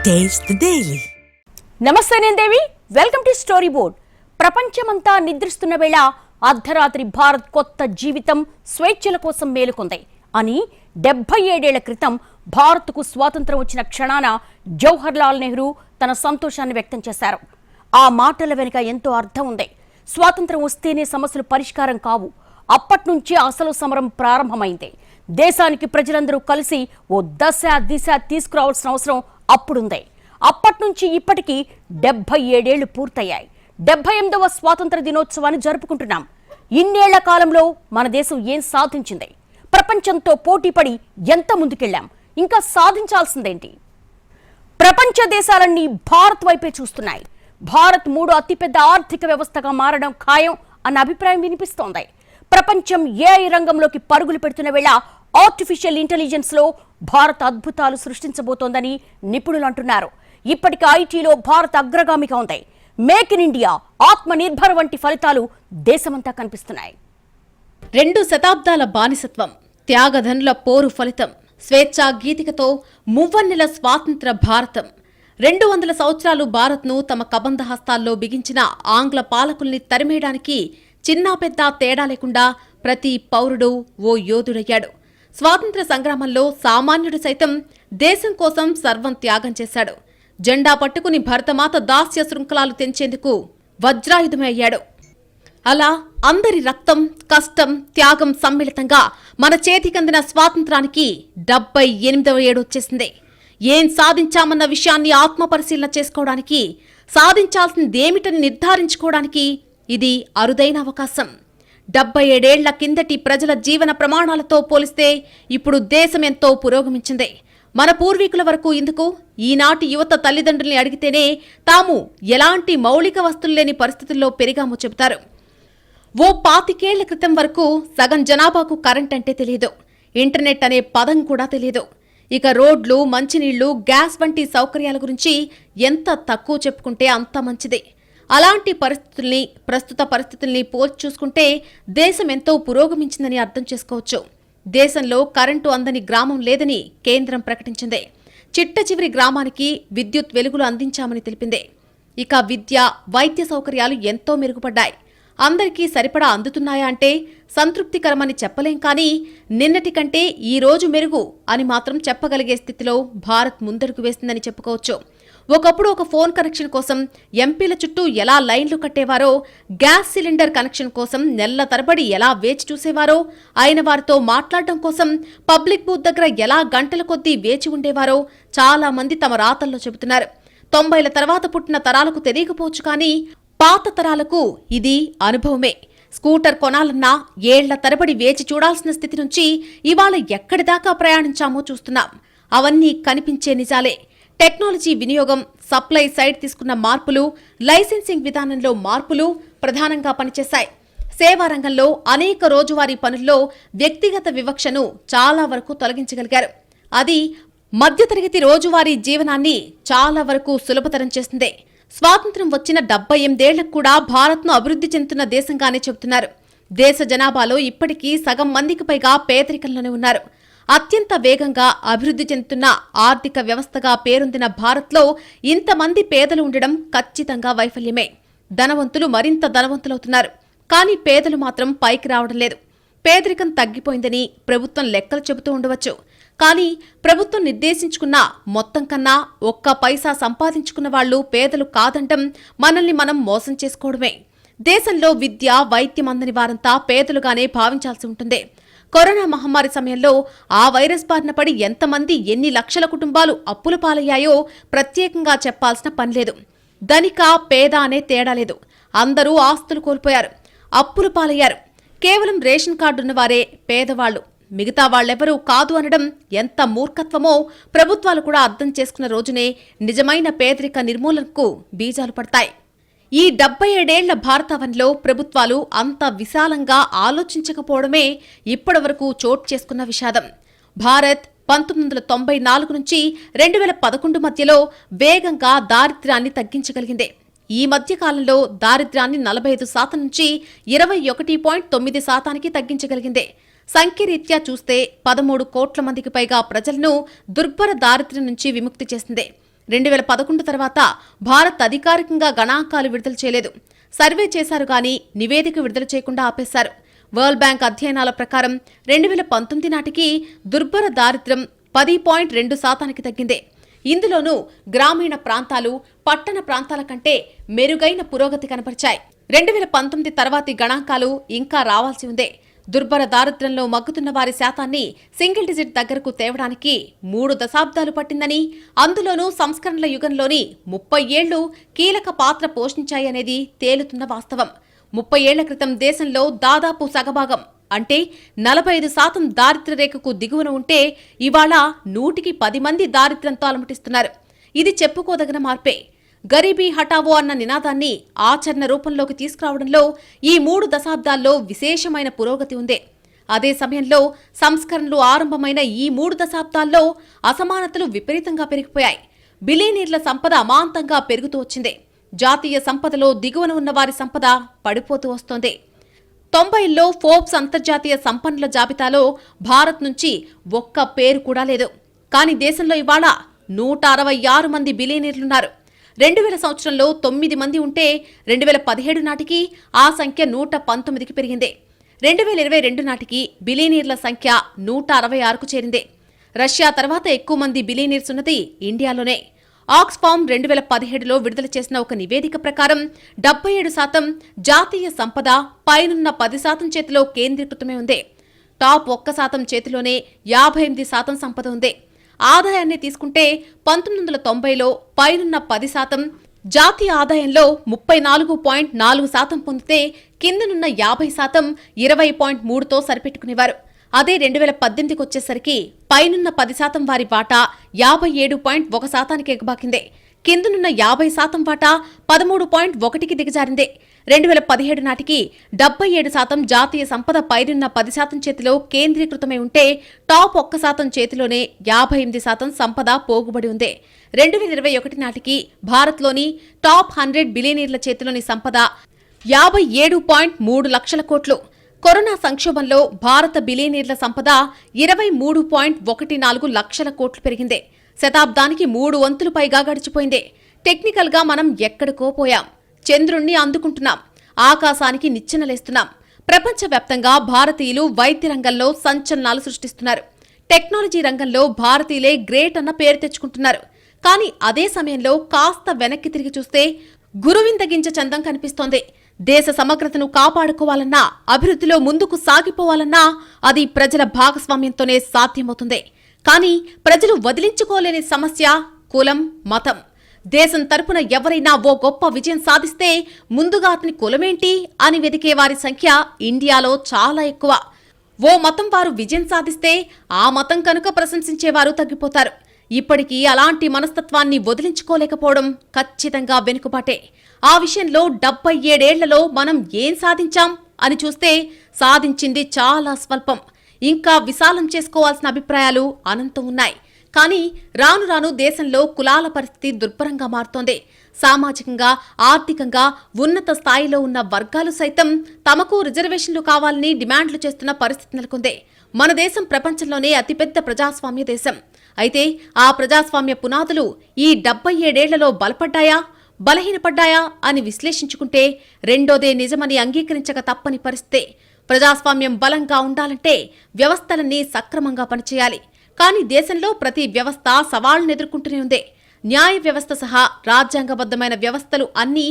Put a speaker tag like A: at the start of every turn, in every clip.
A: Taste the Daily.
B: నమస్తే నేను Devi. Welcome to story board. ప్రపంచమంతా నిద్రిస్తున్న వేళ అర్ధరాత్రి భారత్ కొత్త జీవితం స్వేచ్ఛల కోసం మేలుకొంది అని 77 ఏళ్ల క్రితం భారత్కు స్వాతంత్రం వచ్చిన క్షణాన జవహర్ లాల్ నెహ్రూ తన సంతోషాన్ని వ్యక్తం చేశారు. ఆ మాటల వెనుక ఎంతో అర్థం ఉంది. స్వాతంత్రం వస్తేనే సమస్యలు పరిష్కారం కావు. అప్పట్నుంచి అసలు సమరం ప్రారంభమైంది. దేశానికి ప్రజలందరూ కలిసి ఓ దిశ తీసుకురావాల్సిన అవసరం అప్పుడుంది. అప్పట్నుంచి ఇప్పటికీ 77 ఏళ్లు పూర్తయ్యాయి. 78వ స్వాతంత్ర దినోత్సవాన్ని జరుపుకుంటున్నాం. ఇన్నేళ్ల కాలంలో మన దేశం ఏం సాధించింది? ప్రపంచంతో పోటీపడి ఎంత ముందుకెళ్లాం? ఇంకా సాధించాల్సిందేంటి? ప్రపంచ దేశాలన్నీ భారత్ వైపే చూస్తున్నాయి. భారత్ 3వ అతిపెద్ద ఆర్థిక వ్యవస్థగా మారడం ఖాయం అన్న అభిప్రాయం వినిపిస్తోంది. ప్రపంచం ఏఐ రంగంలోకి పరుగులు పెడుతున్న వేళ ఆర్టిఫిషియల్ ఇంటెలిజెన్స్ లో భారత్ అద్భుతాలు సృష్టించబోతోందని నిపుణులు అంటున్నారు. ఇప్పటికే ఐటీలో భారత్ అగ్రగామిగా ఉంది. మేక్ ఇన్ ఇండియా, ఆత్మ నిర్భర్ వంటి ఫలితాలు దేశమంతా కనిపిస్తున్నాయి.
C: 2 శతాబ్దాల బానిసత్వం, త్యాగధనుల పోరు ఫలితం, స్వేచ్ఛా గీతికతో మువ్వన్నెల స్వాతంత్ర భారతం. 200 సంవత్సరాలు భారత్ను తమ కబంధ హస్తాల్లో బిగించిన ఆంగ్ల పాలకుల్ని తరిమేయడానికి చిన్నా పెద్ద తేడా లేకుండా ప్రతి పౌరుడు ఓ యోధుడయ్యాడు. స్వాతంత్ర సంగ్రామంలో సామాన్యుడు సైతం దేశం కోసం సర్వం త్యాగం చేశాడు. జెండా పట్టుకుని భరతమాత దాస్య శృంఖలాలు తెంచేందుకు వజ్రాయుధమే అయ్యాడు. అలా అందరి రక్తం, కష్టం, త్యాగం సమ్మిళితంగా మన చేతికందిన స్వాతంత్రానికి 78వ ఏడు వచ్చేసింది. ఏం సాధించామన్న విషయాన్ని ఆత్మపరిశీలన చేసుకోవడానికి, సాధించాల్సిందేమిటని నిర్ధారించుకోవడానికి ఇది అరుదైన అవకాశం. 77 ఏళ్ల కిందటి ప్రజల జీవన ప్రమాణాలతో పోలిస్తే ఇప్పుడు దేశం ఎంతో పురోగమించింది. మన పూర్వీకుల వరకు ఇందుకు ఈనాటి యువత తల్లిదండ్రుల్ని అడిగితేనే తాము ఎలాంటి మౌలిక వస్తువులు లేని పరిస్థితుల్లో పెరిగామో చెబుతారు. ఓ 25 ఏళ్ల క్రితం వరకు సగం జనాభాకు కరెంట్ అంటే తెలియదు, ఇంటర్నెట్ అనే పదం కూడా తెలియదు. ఇక రోడ్లు, మంచినీళ్లు, గ్యాస్ వంటి సౌకర్యాల గురించి ఎంత తక్కువ చెప్పుకుంటే అంత మంచిది. అలాంటి పరిస్థితుల్ని, ప్రస్తుత పరిస్థితుల్ని పోల్చి చూసుకుంటే దేశం ఎంతో పురోగమించిందని అర్థం చేసుకోవచ్చు. దేశంలో కరెంటు అందని గ్రామం లేదని కేంద్రం ప్రకటించింది. చిట్ట చివరి గ్రామానికి విద్యుత్ వెలుగులు అందించామని తెలిపింది. ఇక విద్య, వైద్య సౌకర్యాలు ఎంతో మెరుగుపడ్డాయి. అందరికీ సరిపడా అందుతున్నాయా అంటే సంతృప్తికరమని చెప్పలేం. కానీ నిన్నటి కంటే ఈ రోజు మెరుగు అని మాత్రం చెప్పగలిగే స్థితిలో భారత్ ముందడుగు వేసిందని చెప్పుకోవచ్చు. ఒకప్పుడు ఒక ఫోన్ కనెక్షన్ కోసం ఎంపీల చుట్టూ ఎలా లైన్లు కట్టేవారో, గ్యాస్ సిలిండర్ కనెక్షన్ కోసం నెలల తరబడి ఎలా వేచి చూసేవారో, అయిన వారితో మాట్లాడడం కోసం పబ్లిక్ బూత్ దగ్గర ఎలా గంటల కొద్దీ వేచి ఉండేవారో చాలా మంది తమ రాతల్లో చెబుతున్నారు. 90ల తర్వాత పుట్టిన తరాలకు తెలియకపోవచ్చు, కానీ పాత తరాలకు ఇది అనుభవమే. స్కూటర్ కొనాలన్నా ఏళ్ల తరబడి వేచి చూడాల్సిన స్థితి నుంచి ఇవాళ ఎక్కడిదాకా ప్రయాణించామో చూస్తున్నాం. అవన్నీ కనిపించే నిజాలే. టెక్నాలజీ వినియోగం, సప్లై సైడ్ తీసుకున్న మార్పులు, లైసెన్సింగ్ విధానంలో మార్పులు ప్రధానంగా పనిచేశాయి. సేవా రంగంలో అనేక రోజువారీ పనుల్లో వ్యక్తిగత వివక్షను చాలా వరకు తొలగించగలిగారు. అది మధ్యతరగతి రోజువారీ జీవనాన్ని చాలా వరకు సులభతరం చేస్తుంది. స్వాతంత్ర్యం వచ్చిన 78 ఏళ్లకు కూడా భారత్ను అభివృద్ధి చెందుతున్న దేశంగానే చెబుతున్నారు. దేశ జనాభాలో ఇప్పటికీ సగం మందికి పైగా పేదరికంలోనే ఉన్నారు. అత్యంత వేగంగా అభివృద్ధి చెందుతున్న ఆర్థిక వ్యవస్థగా పేరొందిన భారత్లో ఇంతమంది పేదలు ఉండడం ఖచ్చితంగా వైఫల్యమే. ధనవంతులు మరింత ధనవంతులవుతున్నారు, కానీ పేదలు మాత్రం పైకి రావడం లేదు. పేదరికం తగ్గిపోయిందని ప్రభుత్వం లెక్కలు చెబుతూ ఉండవచ్చు, కానీ ప్రభుత్వం నిర్దేశించుకున్న మొత్తం కన్నా ఒక్క పైసా సంపాదించుకున్న వాళ్లు పేదలు కాదంటం మనల్ని మనం మోసం చేసుకోవడమే. దేశంలో విద్య, వైద్యం అందని వారంతా పేదలుగానే భావించాల్సి ఉంటుంది. కరోనా మహమ్మారి సమయంలో ఆ వైరస్ బారిన పడి ఎంతమంది, ఎన్ని లక్షల కుటుంబాలు అప్పుల పాలయ్యాయో ప్రత్యేకంగా చెప్పాల్సిన పనిలేదు. ధనిక, పేద అనే తేడా లేదు. అందరూ ఆస్తులు కోల్పోయారు, అప్పుల పాలయ్యారు. కేవలం రేషన్ కార్డున్నవారే పేదవాళ్లు, మిగతా వాళ్లెవరూ కాదు అనడం ఎంత మూర్ఖత్వమో ప్రభుత్వాలు కూడా అర్థం చేసుకున్న రోజునే నిజమైన పేదరిక నిర్మూలనకు బీజాలు పడతాయి. ఈ 77 ఏళ్ల భారతావనిలో ప్రభుత్వాలు అంత విశాలంగా ఆలోచించకపోవడమే ఇప్పటివరకు చోటు చేసుకున్న విషాదం. భారత్ 1994 నుంచి 2011 మధ్యలో వేగంగా దారిద్ర్యాన్ని తగ్గించగలిగింది. ఈ మధ్యకాలంలో దారిద్ర్యాన్ని 45% నుంచి 21.9% తగ్గించగలిగింది. సంఖ్యరీత్యా చూస్తే 13 కోట్ల మందికి పైగా ప్రజలను దుర్భర దారిద్ర్యం నుంచి విముక్తి చేసింది. 2011 తర్వాత భారత్ అధికారికంగా గణాంకాలు విడుదల చేయలేదు. సర్వే చేశారు గాని నివేదిక విడుదల చేయకుండా ఆపేశారు. వరల్డ్ బ్యాంక్ అధ్యయనాల ప్రకారం 2019 నాటికి దుర్భర దారిద్ర్యం 10.2% తగ్గింది. ఇందులోనూ గ్రామీణ ప్రాంతాలు, పట్టణ ప్రాంతాల కంటే మెరుగైన పురోగతి కనపరిచాయి. 2019 తర్వాతి గణాంకాలు ఇంకా రావాల్సి ఉంది. దుర్భర దారిద్ర్యంలో మగ్గుతున్న వారి శాతాన్ని సింగిల్ డిజిట్ దగ్గరకు తేవడానికి 3 దశాబ్దాలు పట్టిందని, అందులోనూ సంస్కరణల యుగంలోని 30 ఏళ్లు కీలక పాత్ర పోషించాయనేది తేలుతున్న వాస్తవం. 30 ఏళ్ల క్రితం దేశంలో దాదాపు సగభాగం అంటే 45% దారిద్ర్య రేఖకు దిగువన ఉంటే ఇవాళ 100కి 10 మంది దారిద్ర్యంతో అలమటిస్తున్నారు. ఇది చెప్పుకోదగిన మార్పే. గరీబీ హఠావో అన్న నినాదాన్ని ఆచరణ రూపంలోకి తీసుకురావడంలో ఈ 3 దశాబ్దాల్లో విశేషమైన పురోగతి ఉంది. అదే సమయంలో సంస్కరణలు ఆరంభమైన ఈ 3 దశాబ్దాల్లో అసమానతలు విపరీతంగా పెరిగిపోయాయి. బిలియనీర్ల సంపద అమాంతంగా పెరుగుతూ వచ్చింది. జాతీయ సంపదలో దిగువన ఉన్న వారి సంపద పడిపోతూ వస్తోంది. 90ల్లో ఫోర్బ్స్ అంతర్జాతీయ సంపన్నుల జాబితాలో భారత్ నుంచి ఒక్క పేరు కూడా లేదు. కానీ దేశంలో ఇవాళ 166 మంది బిలియనీర్లున్నారు. 2000 సంవత్సరంలో 9 మంది ఉంటే 2017 నాటికి ఆ సంఖ్య 119కి పెరిగింది. 2022 నాటికి బిలియనీర్ల సంఖ్య 166కు చేరింది. రష్యా తర్వాత ఎక్కువ మంది బిలియనీర్స్ ఉన్నది ఇండియాలోనే. ఆక్స్ఫామ్ 2017లో విడుదల చేసిన ఒక నివేదిక ప్రకారం 77% జాతీయ సంపద పైనున్న 10% చేతిలో కేంద్రీకృతమే ఉంది. టాప్ 1% చేతిలోనే 58% సంపద ఉంది. ఆదాయాన్ని తీసుకుంటే 1990లో పైనున్న 10% జాతీయ ఆదాయంలో 34.4% పొందితే కిందనున్న 50% 20.3తో సరిపెట్టుకునేవారు. అదే 2018కి వచ్చేసరికి పైనున్న 10% వారి వాటా 57.1%కి ఎగబాకింది. కిందనున్న 50% వాటా 13.1కి దిగజారింది. 2017 నాటికి 77% జాతీయ సంపద పైనున్న 10% చేతిలో కేంద్రీకృతమై ఉంటే టాప్ 1% చేతిలోనే 58% సంపద పోగుబడి ఉంది. 2021 నాటికి భారత్లోని టాప్ 100 బిలియనీర్ల చేతిలోని సంపద 57.3 లక్షల కోట్లు. కరోనా సంక్షోభంలో భారత బిలియనీర్ల సంపద 23.14 లక్షల కోట్లు పెరిగింది. శతాబ్దానికి 3 వంతులు పైగా గడిచిపోయింది. టెక్నికల్ గా మనం ఎక్కడికో పోయాం. చంద్రుణ్ణి అందుకుంటున్నాం. ఆకాశానికి నిచ్చెనలేస్తున్నాం. ప్రపంచవ్యాప్తంగా భారతీయులు వైద్య రంగంలో సంచలనాలు సృష్టిస్తున్నారు. టెక్నాలజీ రంగంలో భారతీయులే గ్రేట్ అన్న పేరు తెచ్చుకుంటున్నారు. కానీ అదే సమయంలో కాస్త వెనక్కి తిరిగి చూస్తే గురువిందగించ చందం కనిపిస్తోంది. దేశ సమగ్రతను కాపాడుకోవాలన్నా, అభివృద్ధిలో ముందుకు సాగిపోవాలన్నా అది ప్రజల భాగస్వామ్యంతోనే సాధ్యమవుతుంది. కానీ ప్రజలు వదిలించుకోలేని సమస్య కులం, మతం. దేశం తరపున ఎవరైనా ఓ గొప్ప విజయం సాధిస్తే ముందుగా అతని కులమేంటి అని వెదికే వారి సంఖ్య ఇండియాలో చాలా ఎక్కువ. ఓ మతం వారు విజయం సాధిస్తే ఆ మతం కనుక ప్రశంసించేవారు తగ్గిపోతారు. ఇప్పటికీ అలాంటి మనస్తత్వాన్ని వదిలించుకోలేకపోవడం ఖచ్చితంగా వెనుకబాటే. ఆ విషయంలో 77 ఏళ్లలో మనం ఏం సాధించాం అని చూస్తే సాధించింది చాలా స్వల్పం. ఇంకా విశాలం చేసుకోవాల్సిన అభిప్రాయాలు అనంతం ఉన్నాయి. కానీ రాను రాను దేశంలో కులాల పరిస్థితి దుర్భరంగా మారుతోంది. సామాజికంగా, ఆర్థికంగా ఉన్నత స్థాయిలో ఉన్న వర్గాలు సైతం తమకు రిజర్వేషన్లు కావాలని డిమాండ్లు చేస్తున్న పరిస్థితి నెలకొంది. మన దేశం ప్రపంచంలోనే అతిపెద్ద ప్రజాస్వామ్య దేశం. అయితే ఆ ప్రజాస్వామ్య పునాదులు ఈ 77 ఏళ్లలో బలపడ్డాయా, బలహీనపడ్డాయా అని విశ్లేషించుకుంటే రెండోదే నిజమని అంగీకరించక తప్పని పరిస్థితే. ప్రజాస్వామ్యం బలంగా ఉండాలంటే వ్యవస్థలన్నీ సక్రమంగా పనిచేయాలి. కానీ దేశంలో ప్రతి వ్యవస్థ సవాళ్లను ఎదుర్కొంటూనే ఉంది. న్యాయ వ్యవస్థ సహా రాజ్యాంగబద్ధమైన వ్యవస్థలు అన్నీ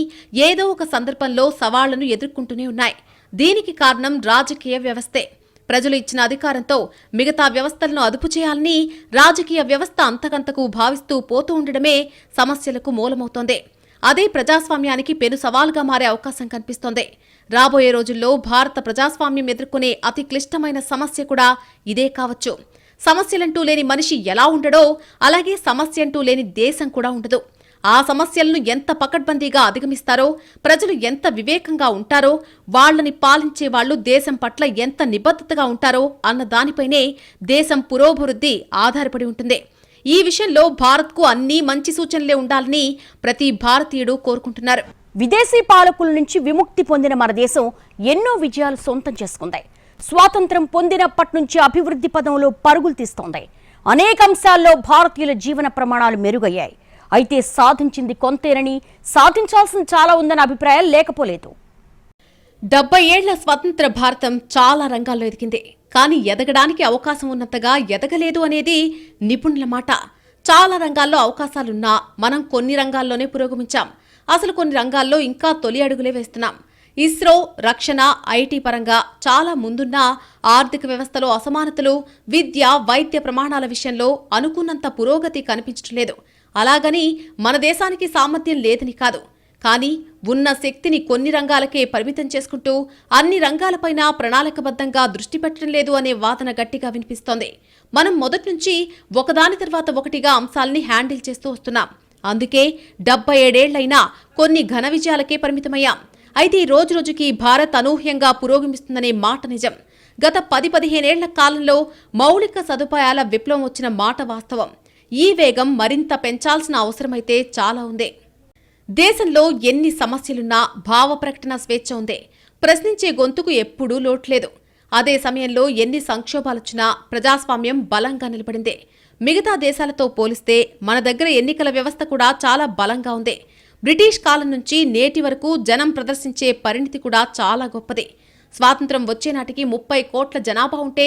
C: ఏదో ఒక సందర్భంలో సవాళ్లను ఎదుర్కొంటూనే ఉన్నాయి. దీనికి కారణం రాజకీయ వ్యవస్థే. ప్రజలు ఇచ్చిన అధికారంతో మిగతా వ్యవస్థలను అదుపు చేయాలని రాజకీయ వ్యవస్థ అంతకంతకు భావిస్తూ పోతూ ఉండడమే సమస్యలకు మూలమవుతోంది. అదే ప్రజాస్వామ్యానికి పెను సవాలుగా మారే అవకాశం కనిపిస్తోంది. రాబోయే రోజుల్లో భారత ప్రజాస్వామ్యం ఎదుర్కొనే అతి క్లిష్టమైన సమస్య కూడా ఇదే కావచ్చు. సమస్యలంటూ లేని మనిషి ఎలా ఉండడో అలాగే సమస్య అంటూ లేని దేశం కూడా ఉండదు. ఆ సమస్యలను ఎంత పకడ్బందీగా అధిగమిస్తారో, ప్రజలు ఎంత వివేకంగా ఉంటారో, వాళ్లని పాలించే వాళ్లు దేశం పట్ల ఎంత నిబద్ధతగా ఉంటారో అన్న దానిపైనే దేశం పురోభివృద్ధి ఆధారపడి ఉంటుంది. ఈ విషయంలో భారత్కు అన్ని మంచి సూచనలే ఉండాలని ప్రతి భారతీయుడు కోరుకుంటున్నారు.
B: విదేశీ పాలకుల నుంచి విముక్తి పొందిన మన దేశం ఎన్నో విజయాలు సొంతం చేసుకుంది. స్వాతంత్ర్యం పొందినప్పటి నుంచి అభివృద్ధి పదంలో పరుగులు తీస్తోంది. అనేక అంశాల్లో భారతీయుల జీవన ప్రమాణాలు మెరుగయ్యాయి. అయితే సాధించింది కొంతేనని, సాధించాల్సింది చాలా ఉందన్న అభిప్రాయాలు లేకపోలేదు.
C: 70 ఏళ్ల స్వతంత్ర భారతం చాలా రంగాల్లో ఎదిగింది. కానీ ఎదగడానికి అవకాశం ఉన్నంతగా ఎదగలేదు అనేది నిపుణుల మాట. చాలా రంగాల్లో అవకాశాలున్నా మనం కొన్ని రంగాల్లోనే పురోగమించాం. అసలు కొన్ని రంగాల్లో ఇంకా తొలి అడుగులే వేస్తున్నాం. ఇస్రో, రక్షణ, ఐటీ పరంగా చాలా ముందున్న ఆర్థిక వ్యవస్థలో అసమానతలు, విద్య, వైద్య ప్రమాణాల విషయంలో అనుకున్నంత పురోగతి కనిపించడం లేదు. అలాగని మన దేశానికి సామర్థ్యం లేదని కాదు. కానీ ఉన్న శక్తిని కొన్ని రంగాలకే పరిమితం చేసుకుంటూ అన్ని రంగాలపైన ప్రణాళికబద్ధంగా దృష్టి పెట్టడం లేదు అనే వాదన గట్టిగా వినిపిస్తోంది. మనం మొదటి నుంచి ఒకదాని తర్వాత ఒకటిగా అంశాలని హ్యాండిల్ చేస్తూ వస్తున్నాం. అందుకే 77 ఏళ్లైనా కొన్ని ఘన విజయాలకే పరిమితమయ్యాం. అయితే ఈ రోజురోజుకి భారత్ అనూహ్యంగా పురోగమిస్తుందనే మాట నిజం. గత 10-15 ఏళ్ల కాలంలో మౌలిక సదుపాయాల విప్లవం వచ్చిన మాట వాస్తవం. ఈ వేగం మరింత పెంచాల్సిన అవసరమైతే చాలా ఉంది. దేశంలో ఎన్ని సమస్యలున్నా భావ ప్రకటన స్వేచ్ఛ ఉంది. ప్రశ్నించే గొంతుకు ఎప్పుడూ లోట్లేదు. అదే సమయంలో ఎన్ని సంక్షోభాలొచ్చినా ప్రజాస్వామ్యం బలంగా నిలబడింది. మిగతా దేశాలతో పోలిస్తే మన దగ్గర ఎన్నికల వ్యవస్థ కూడా చాలా బలంగా ఉంది. బ్రిటిష్ కాలం నుంచి నేటి వరకు జనం ప్రదర్శించే పరిణితి కూడా చాలా గొప్పది. స్వాతంత్రం వచ్చే నాటికి 30 కోట్ల జనాభా ఉంటే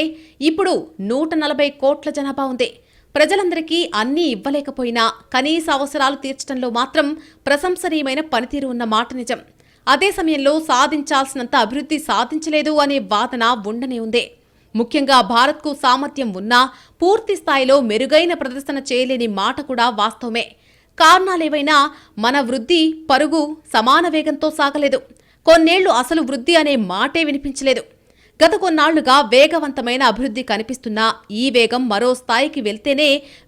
C: ఇప్పుడు 140 కోట్ల జనాభా ఉంది. ప్రజలందరికీ అన్నీ ఇవ్వలేకపోయినా కనీస అవసరాలు తీర్చడంలో మాత్రం ప్రశంసనీయమైన పనితీరు ఉన్న మాట నిజం. అదే సమయంలో సాధించాల్సినంత అభివృద్ధి సాధించలేదు అనే వాదన ఉండనే ఉంది. ముఖ్యంగా భారత్కు సామర్థ్యం ఉన్నా పూర్తి స్థాయిలో మెరుగైన ప్రదర్శన చేయలేని మాట కూడా వాస్తవమే. కారణాలేవైనా మన వృద్ధి, పరుగు సమాన వేగంతో సాగలేదు. కొన్నేళ్లు అసలు వృద్ధి అనే మాటే వినిపించలేదు. గత కొన్నాళ్లుగా వేగవంతమైన అభివృద్ధి కనిపిస్తున్నా ఈ వేగం మరో స్థాయికి వెళ్తేనే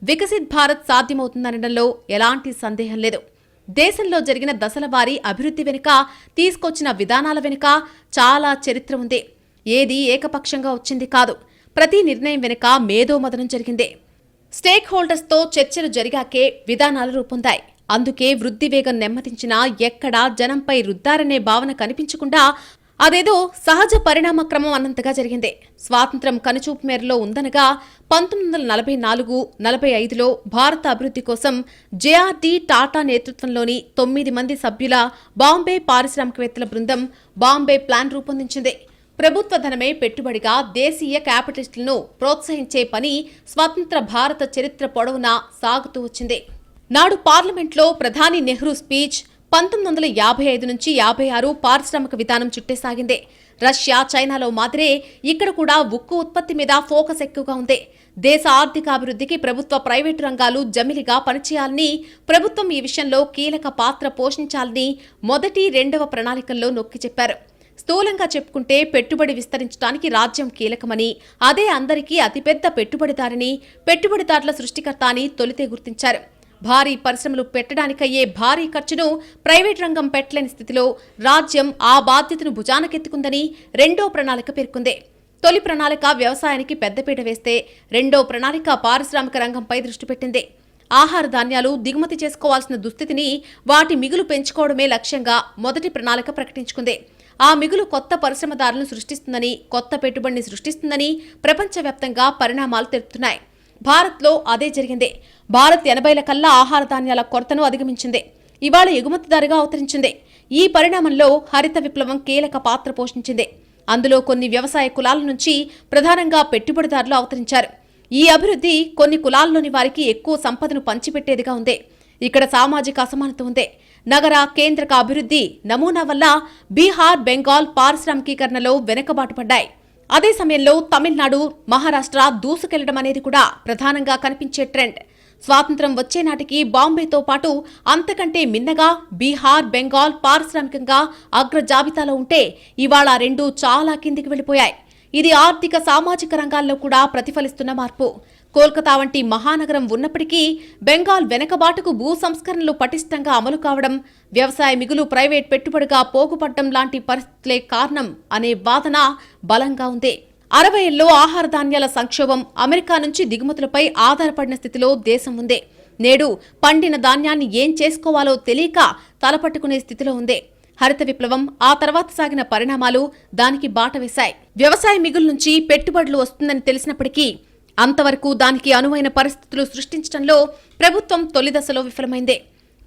C: వికసిత్ భారత్ సాధ్యమవుతుందనడంలో ఎలాంటి సందేహం లేదు. దేశంలో జరిగిన దశలవారీ అభివృద్ధి వెనుక, తీసుకొచ్చిన విధానాల వెనుక చాలా చరిత్ర ఉంది. ఏది ఏకపక్షంగా వచ్చింది కాదు. ప్రతి నిర్ణయం వెనుక మేధోమథనం జరిగింది. స్టేక్ హోల్డర్స్తో చర్చలు జరిగాకే విధానాలు రూపొందాయి. అందుకే వృద్ధి వేగం నెమ్మదించినా ఎక్కడా జనంపై రుద్దారనే భావన కనిపించకుండా అదేదో సహజ పరిణామ క్రమం అన్నంతగా జరిగింది. స్వాతంత్ర్యం కనుచూపు మేరలో ఉందనగా 1944-45లో భారత అభివృద్ధి కోసం జేఆర్డీ టాటా నేతృత్వంలోని 9 మంది సభ్యుల బాంబే పారిశ్రామికవేత్తల బృందం బాంబే ప్లాన్ రూపొందించింది. ప్రభుత్వ ధనమే పెట్టుబడిగా దేశీయ క్యాపిటలిస్టులను ప్రోత్సహించే పని స్వతంత్ర భారత చరిత్ర పొడవునా సాగుతూ వచ్చింది. నాడు పార్లమెంట్లో ప్రధాని నెహ్రూ స్పీచ్ 1955 నుంచి 56 పారిశ్రామిక విధానం చుట్టేసాగింది. రష్యా, చైనాలో మాదిరే ఇక్కడ కూడా ఉక్కు ఉత్పత్తి మీద ఫోకస్ ఎక్కువగా ఉంది. దేశ ఆర్థికాభివృద్ధికి ప్రభుత్వ, ప్రైవేటు రంగాలు జమిలిగా పనిచేయాలని, ప్రభుత్వం ఈ విషయంలో కీలక పాత్ర పోషించాలని మొదటి, రెండవ ప్రణాళికల్లో నొక్కి చెప్పారు. స్థూలంగా చెప్పుకుంటే పెట్టుబడి విస్తరించడానికి రాజ్యం కీలకమని, అదే అందరికీ అతిపెద్ద పెట్టుబడిదారని, పెట్టుబడిదారుల సృష్టికర్త అని తొలితే గుర్తించారు. భారీ పరిశ్రమలు పెట్టడానికయ్యే భారీ ఖర్చును ప్రైవేట్ రంగం పెట్టలేని స్థితిలో రాజ్యం ఆ బాధ్యతను భుజానకెత్తుకుందని రెండో ప్రణాళిక పేర్కొంది. తొలి ప్రణాళిక వ్యవసాయానికి పెద్దపీట వేస్తే, రెండో ప్రణాళిక పారిశ్రామిక రంగంపై దృష్టి పెట్టింది. ఆహార ధాన్యాలు దిగుమతి చేసుకోవాల్సిన దుస్థితిని, వాటి మిగులు పెంచుకోవడమే లక్ష్యంగా మొదటి ప్రణాళిక ప్రకటించుకుంది. ఆ మిగులు కొత్త పరిశ్రమదారులను సృష్టిస్తుందని, కొత్త పెట్టుబడిని సృష్టిస్తుందని ప్రపంచవ్యాప్తంగా పరిణామాలు తెలుపుతున్నాయి. భారత్లో అదే జరిగింది. భారత్ 80ల కల్లా ఆహార ధాన్యాల కొరతను అధిగమించింది. ఇవాళ ఎగుమతిదారుగా అవతరించింది. ఈ పరిణామంలో హరిత విప్లవం కీలక పాత్ర పోషించింది. అందులో కొన్ని వ్యవసాయ కులాల నుంచి ప్రధానంగా పెట్టుబడిదారులు అవతరించారు. ఈ అభివృద్ధి కొన్ని కులాల్లోని వారికి ఎక్కువ సంపదను పంచిపెట్టేదిగా ఉంది. ఇక్కడ సామాజిక అసమానత ఉంది. నగర కేంద్రక అభివృద్ధి నమూనా వల్ల బీహార్, బెంగాల్ పారిశ్రామికీకరణలో వెనుకబాటు పడ్డాయి. అదే సమయంలో తమిళనాడు, మహారాష్ట్ర దూసుకెళ్లడం అనేది కూడా ప్రధానంగా కనిపించే ట్రెండ్. స్వాతంత్ర్యం వచ్చే నాటికి బాంబేతో పాటు అంతకంటే మిన్నగా బీహార్, బెంగాల్ పారిశ్రామికంగా అగ్ర జాబితాలో ఉంటే ఇవాళ రెండు చాలా కిందికి వెళ్లిపోయాయి. ఇది ఆర్థిక, సామాజిక రంగాల్లో కూడా ప్రతిఫలిస్తున్న మార్పు. కోల్కతా వంటి మహానగరం ఉన్నప్పటికీ బెంగాల్ వెనకబాటుకు భూ సంస్కరణలు పటిష్టంగా అమలు కావడం, వ్యవసాయ మిగులు ప్రైవేట్ పెట్టుబడిగా పోగుపడడం లాంటి పరిస్థితులే కారణం అనే వాదన బలంగా ఉంది. 60ఏళ్లలో ఆహార ధాన్యాల సంక్షోభం, అమెరికా నుంచి దిగుమతులపై ఆధారపడిన స్థితిలో దేశం ఉంది. నేడు పండిన ధాన్యాన్ని ఏం చేసుకోవాలో తెలియక తలపట్టుకునే స్థితిలో ఉంది. హరిత విప్లవం, ఆ తర్వాత సాగిన పరిణామాలు దానికి బాట వేశాయి. వ్యవసాయ మిగులు నుంచి పెట్టుబడులు వస్తుందని తెలిసినప్పటికీ అంతవరకు దానికి అనువైన పరిస్థితులు సృష్టించడంలో ప్రభుత్వం తొలి దశలో విఫలమైంది.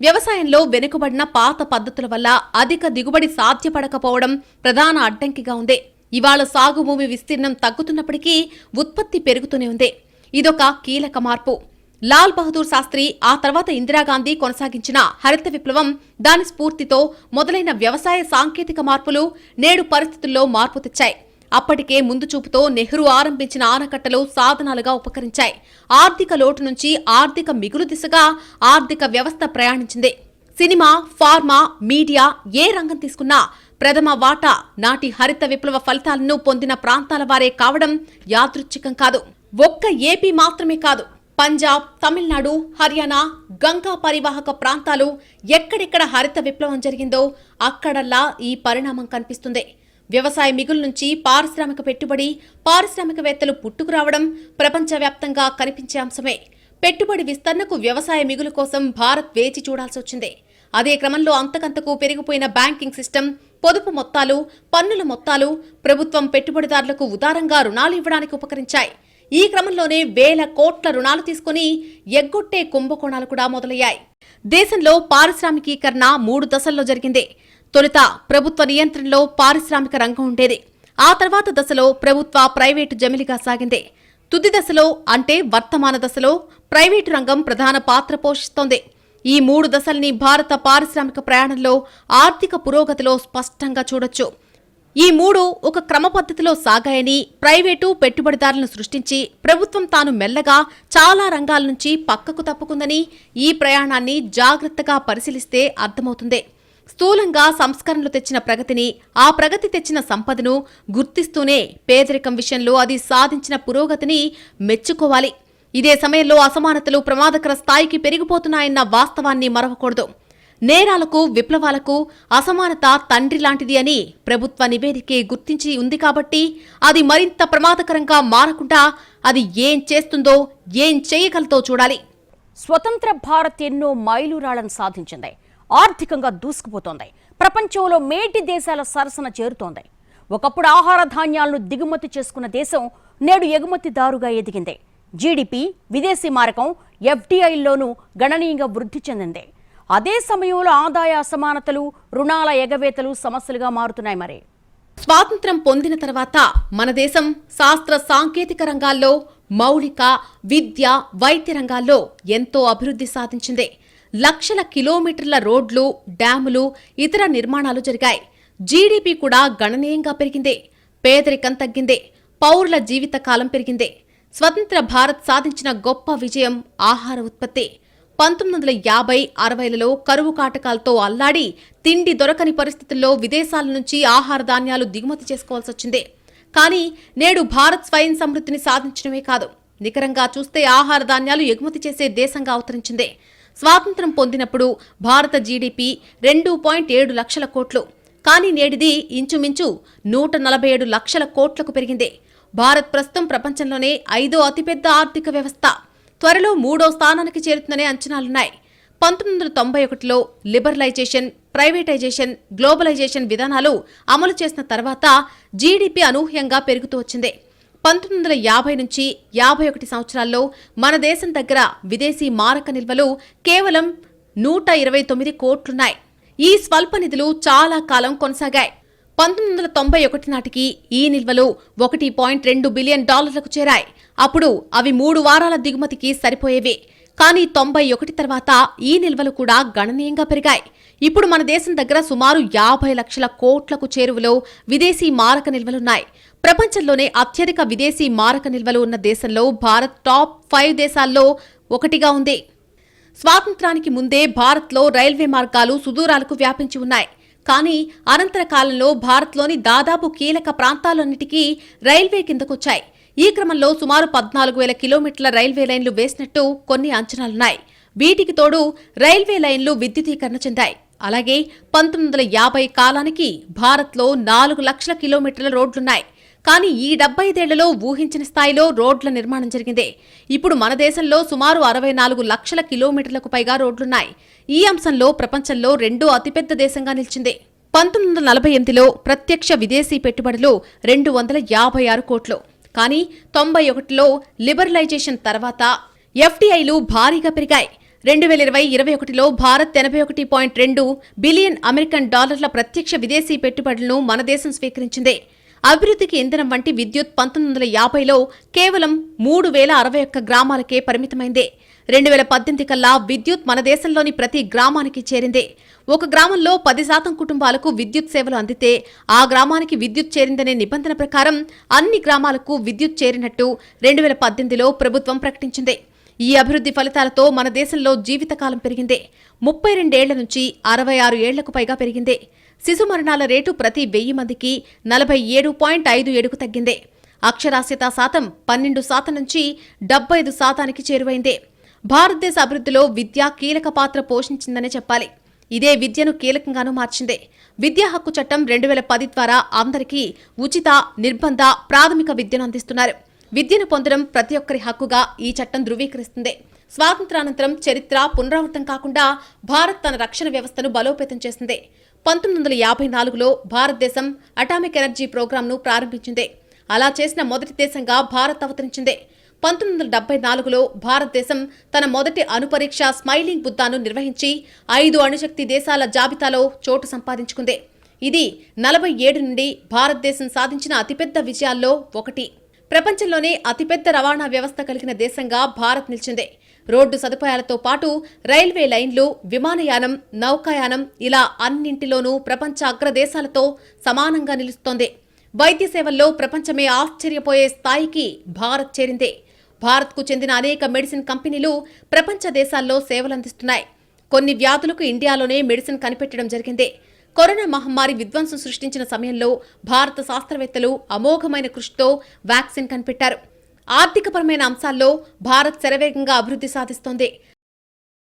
C: వ్యవసాయంలో వెనుకబడిన పాత పద్ధతుల వల్ల అధిక దిగుబడి సాధ్యపడకపోవడం ప్రధాన అడ్డంకిగా ఉంది. ఇవాళ సాగు భూమి విస్తీర్ణం తగ్గుతున్నప్పటికీ ఉత్పత్తి పెరుగుతూనే ఉంది. ఇదొక కీలక మార్పు. లాల్ బహదూర్ శాస్త్రి, ఆ తర్వాత ఇందిరాగాంధీ కొనసాగించిన హరిత విప్లవం, దాని స్ఫూర్తితో మొదలైన వ్యవసాయ సాంకేతిక మార్పులు నేడు పరిస్థితుల్లో మార్పు తెచ్చాయి. అప్పటికే ముందు చూపుతో నెహ్రూ ఆరంభించిన ఆనకట్టలు సాధనాలుగా ఉపకరించాయి. ఆర్థిక లోటు నుంచి ఆర్థిక మిగులు దిశగా ఆర్థిక వ్యవస్థ ప్రయాణించింది. సినిమా, ఫార్మా, మీడియా ఏ రంగం తీసుకున్నా ప్రథమ వాటా నాటి హరిత విప్లవ ఫలితాలను పొందిన ప్రాంతాల వారే కావడం యాదృచ్ఛికం కాదు. ఒక్క ఏపీ మాత్రమే కాదు, పంజాబ్, తమిళనాడు, హర్యానా, గంగా పరివాహక ప్రాంతాలు ఎక్కడెక్కడ హరిత విప్లవం జరిగిందో అక్కడల్లా ఈ పరిణామం కనిపిస్తుంది. వ్యవసాయ మిగులు నుంచి పారిశ్రామిక పెట్టుబడి, పారిశ్రామికవేత్తలు పుట్టుకురావడం ప్రపంచవ్యాప్తంగా కనిపించే అంశమే. పెట్టుబడి విస్తరణకు వ్యవసాయ మిగులు కోసం భారత్ వేచి చూడాల్సి వచ్చింది. అదే క్రమంలో అంతకంతకు పెరిగిపోయిన బ్యాంకింగ్ సిస్టమ్, పొదుపు మొత్తాలు, పన్నుల మొత్తాలు ప్రభుత్వం పెట్టుబడిదారులకు ఉదారంగా రుణాలు ఇవ్వడానికి ఉపకరించాయి. ఈ క్రమంలోనే వేల కోట్ల రుణాలు తీసుకుని ఎగ్గొట్టే కుంభకోణాలు కూడా మొదలయ్యాయి. దేశంలో పారిశ్రామికీకరణ 3 దశల్లో జరిగింది. తొలుత ప్రభుత్వ నియంత్రణలో పారిశ్రామిక రంగం ఉండేది. ఆ తర్వాత దశలో ప్రభుత్వ, ప్రైవేటు జమిలిగా సాగింది. తుది దశలో అంటే వర్తమాన దశలో ప్రైవేటు రంగం ప్రధాన పాత్ర పోషిస్తోంది. ఈ 3 దశల్ని భారత పారిశ్రామిక ప్రయాణంలో, ఆర్థిక పురోగతిలో స్పష్టంగా చూడొచ్చు. ఈ 3 ఒక క్రమ పద్ధతిలో సాగాయని, ప్రైవేటు పెట్టుబడిదారులను సృష్టించి ప్రభుత్వం తాను మెల్లగా చాలా రంగాల నుంచి పక్కకు తప్పుకుందని ఈ ప్రయాణాన్ని జాగ్రత్తగా పరిశీలిస్తే అర్థమవుతుంది. స్థూలంగా సంస్కరణలు తెచ్చిన ప్రగతిని, ఆ ప్రగతి తెచ్చిన సంపదను గుర్తిస్తూనే పేదరికం విషయంలో అది సాధించిన పురోగతిని మెచ్చుకోవాలి. ఇదే సమయంలో అసమానతలు ప్రమాదకర స్థాయికి పెరిగిపోతున్నాయన్న వాస్తవాన్ని మరవకూడదు. నేరాలకు, విప్లవాలకు అసమానత తండ్రి లాంటిది అని ప్రభుత్వ నివేదికే గుర్తించి ఉంది కాబట్టి అది మరింత ప్రమాదకరంగా మారకుండా అది ఏం చేస్తుందో, ఏం చేయగలదో చూడాలి.
B: స్వతంత్ర భారత్ ఎన్నో మైలురాళ్లను సాధించింది. ఆర్థికంగా దూసుకుపోతోంది. ప్రపంచంలో మేటి దేశాల సరసన చేరుతోంది. ఒకప్పుడు ఆహార ధాన్యాలను దిగుమతి చేసుకున్న దేశం నేడు ఎగుమతిదారుగా ఎదిగింది. జీడీపీ, విదేశీ మారకం, ఎఫ్డీఐల్లోనూ గణనీయంగా వృద్ధి చెందింది. అదే సమయంలో ఆదాయ అసమానతలు, రుణాల ఎగవేతలు సమస్యలుగా మారుతున్నాయి. మరి
C: స్వాతంత్ర్యం పొందిన తర్వాత మన దేశం శాస్త్ర సాంకేతిక రంగాల్లో, మౌలిక, విద్య, వైద్య రంగాల్లో ఎంతో అభివృద్ధి సాధించింది. లక్షల కిలోమీటర్ల రోడ్లు, డ్యాములు, ఇతర నిర్మాణాలు జరిగాయి. జీడీపీ కూడా గణనీయంగా పెరిగింది. పేదరికం తగ్గింది. పౌరుల జీవిత కాలం పెరిగింది. స్వతంత్ర భారత్ సాధించిన గొప్ప విజయం ఆహార ఉత్పత్తి. 1950-60లలో కరువు కాటకాలతో అల్లాడి తిండి దొరకని పరిస్థితుల్లో విదేశాల నుంచి ఆహార ధాన్యాలు దిగుమతి చేసుకోవాల్సి వచ్చింది. కానీ నేడు భారత్ స్వయం సమృద్ధిని సాధించడమే కాదు, నికరంగా చూస్తే ఆహార ధాన్యాలు ఎగుమతి చేసే దేశంగా అవతరించింది. స్వాతంత్ర్యం పొందినప్పుడు భారత జీడీపీ 2.7 లక్షల కోట్లు. కానీ నేడిది ఇంచుమించు 147 లక్షల కోట్లకు పెరిగింది. భారత్ ప్రస్తుతం ప్రపంచంలోనే 5వ అతిపెద్ద ఆర్థిక వ్యవస్థ. త్వరలో 3వ స్థానానికి చేరుతుందనే అంచనాలున్నాయి. 1991లో లిబరలైజేషన్, ప్రైవేటైజేషన్, గ్లోబలైజేషన్ విధానాలు అమలు చేసిన తర్వాత జీడీపీ అనూహ్యంగా పెరుగుతూ వచ్చింది. 1950 నుంచి 51 సంవత్సరాల్లో మన దేశం దగ్గర విదేశీ మారక నిల్వలు కేవలం 129 కోట్లున్నాయి. ఈ స్వల్ప నిధులు చాలా కాలం కొనసాగాయి. 1991 నాటికి ఈ నిల్వలు $1.2 బిలియన్ చేరాయి. అప్పుడు అవి 3 వారాల దిగుమతికి సరిపోయేవి. కానీ 91 తర్వాత ఈ నిల్వలు కూడా గణనీయంగా పెరిగాయి. ఇప్పుడు మన దేశం దగ్గర సుమారు 50 లక్షల కోట్లకు చేరువలో విదేశీ మారక నిల్వలున్నాయి. ప్రపంచంలోనే అత్యధిక విదేశీ మారక నిల్వలు ఉన్న దేశంలో భారత్ టాప్ 5 దేశాల్లో ఒకటిగా ఉంది. స్వాతంత్రానికి ముందే భారత్లో రైల్వే మార్గాలు సుదూరాలకు వ్యాపించి ఉన్నాయి. కానీ అనంతర కాలంలో భారత్లోని దాదాపు కీలక ప్రాంతాలన్నిటికీ రైల్వే కిందకొచ్చాయి. ఈ క్రమంలో సుమారు 14,000 కిలోమీటర్ల రైల్వే లైన్లు వేసినట్టు కొన్ని అంచనాలున్నాయి. వీటికి తోడు రైల్వే లైన్లు విద్యుదీకరణ చెందాయి. అలాగే 1950 కాలానికి భారత్లో 4 లక్షల కిలోమీటర్ల రోడ్లున్నాయి. కానీ ఈ 75 ఏళ్లలో ఊహించిన స్థాయిలో రోడ్ల నిర్మాణం జరిగింది. ఇప్పుడు మన దేశంలో సుమారు 64 లక్షల కిలోమీటర్లకు పైగా రోడ్లున్నాయి. ఈ అంశంలో ప్రపంచంలో 2వ అతిపెద్ద దేశంగా నిలిచింది. 1948లో ప్రత్యక్ష విదేశీ పెట్టుబడులు 256 కోట్లు. కానీ 91లో లిబరలైజేషన్ తర్వాత ఎఫ్డీఐలు భారీగా పెరిగాయి. 2020-21లో భారత్ 81.2 బిలియన్ అమెరికన్ డాలర్ల ప్రత్యక్ష విదేశీ పెట్టుబడులను మన దేశం స్వీకరించింది. అభివృద్ధికి ఇంధనం వంటి విద్యుత్ 1950లో కేవలం 3061 గ్రామాలకే పరిమితమైంది. 2018 కల్లా విద్యుత్ మన దేశంలోని ప్రతి గ్రామానికి చేరింది. ఒక గ్రామంలో 10% కుటుంబాలకు విద్యుత్ సేవలు అందితే ఆ గ్రామానికి విద్యుత్ చేరిందనే నిబంధన ప్రకారం అన్ని గ్రామాలకు విద్యుత్ చేరినట్టు 2018లో ప్రభుత్వం ప్రకటించింది. ఈ అభివృద్ధి ఫలితాలతో మన దేశంలో జీవితకాలం పెరిగింది. 32 ఏళ్ల నుంచి 66 ఏళ్లకు పైగా పెరిగింది. శిశు మరణాల రేటు ప్రతి 1000 మందికి 47.57కు తగ్గింది. అక్షరాస్యతా శాతం 12% నుంచి 75%కి చేరువైంది. భారతదేశ అభివృద్ధిలో విద్య కీలక పాత్ర పోషించిందనే చెప్పాలి. ఇదే విద్యను కీలకంగానూ మార్చింది. విద్యా హక్కు చట్టం 2010 ద్వారా అందరికీ ఉచిత, నిర్బంధ, ప్రాథమిక విద్యను అందిస్తున్నారు. విద్యను పొందడం ప్రతి ఒక్కరి హక్కుగా ఈ చట్టం ధృవీకరిస్తుంది. స్వాతంత్రానంతరం చరిత్ర పునరావృతం కాకుండా భారత్ తన రక్షణ వ్యవస్థను బలోపేతం చేసింది. 1954లో భారతదేశం అటామిక్ ఎనర్జీ ప్రోగ్రాంను ప్రారంభించింది. అలా చేసిన మొదటి దేశంగా భారత్ అవతరించింది. 1974లో భారతదేశం తన మొదటి అణుపరీక్ష స్మైలింగ్ బుద్ధాను నిర్వహించి 5 అణుశక్తి దేశాల జాబితాలో చోటు సంపాదించుకుంది. ఇది 47 నుండి భారతదేశం సాధించిన అతిపెద్ద విజయాల్లో ఒకటి. ప్రపంచంలోనే అతిపెద్ద రవాణా వ్యవస్థ కలిగిన దేశంగా భారత్ నిలిచింది. రోడ్డు సదుపాయాలతో పాటు రైల్వే లైన్లు, విమానయానం, నౌకాయానం ఇలా అన్నింటిలోనూ ప్రపంచ అగ్రదేశాలతో సమానంగా నిలుస్తోంది. వైద్య సేవల్లో ప్రపంచమే ఆశ్చర్యపోయే స్థాయికి భారత్ చేరింది. భారత్కు చెందిన అనేక మెడిసిన్ కంపెనీలు ప్రపంచ దేశాల్లో సేవలందిస్తున్నాయి. కొన్ని వ్యాధులకు ఇండియాలోనే మెడిసిన్ కనిపెట్టడం జరిగింది. కరోనా మహమ్మారి విధ్వంసం సృష్టించిన సమయంలో భారత శాస్త్రవేత్తలు అమోఘమైన కృషితో వ్యాక్సిన్ కనిపెట్టారు. ఆర్థికపరమైన అంశాల్లో భారత్ శరవేగంగా అభివృద్ధి సాధిస్తోంది.